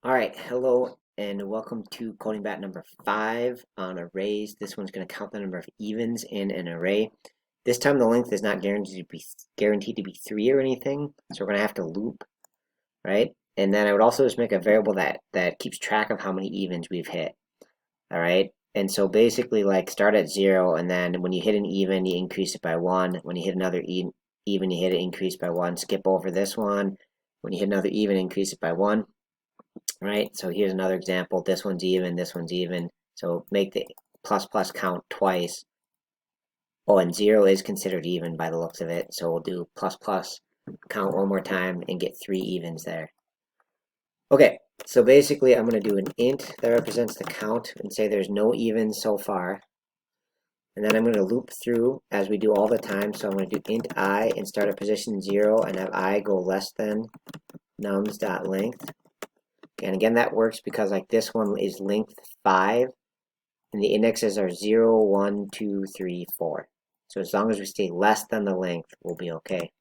All right, hello and welcome to coding bat number 5 on arrays. This one's going to count the number of evens in an array. This time the length is not guaranteed to be 3 or anything, so we're going to have to loop, right? And then I would also just make a variable that keeps track of how many evens we've hit. All right, and so basically like start at 0, and then when you hit an even, you increase it by 1. When you hit another even, you hit it increase by 1. Skip over this one. When you hit another even, increase it by 1. Right, so here's another example. This one's even, this one's even. So make the plus plus count twice. Oh, and 0 is considered even by the looks of it. So we'll do plus plus, count one more time, and get 3 evens there. Okay, so basically I'm going to do an int that represents the count and say there's no evens so far. And then I'm going to loop through as we do all the time. So I'm going to do int I and start at position 0 and have I go less than nums.length. And again, that works because like this one is length 5 and the indexes are 0, 1, 2, 3, 4. So as long as we stay less than the length, we'll be okay.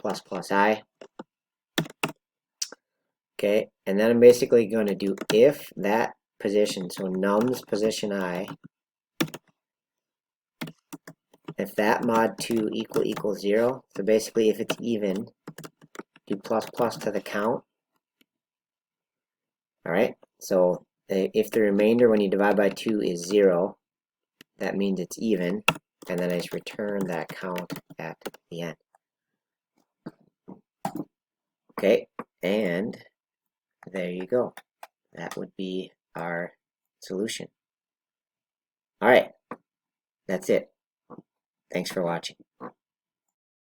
Plus plus I. Okay, and then I'm basically going to do if that position, so nums position I, if that mod 2 equals 0, so basically if it's even, do plus plus to the count. Alright, so if the remainder when you divide by 2 is 0, that means it's even, and then I just return that count at the end. Okay, and there you go. That would be our solution. All right, that's it. Thanks for watching.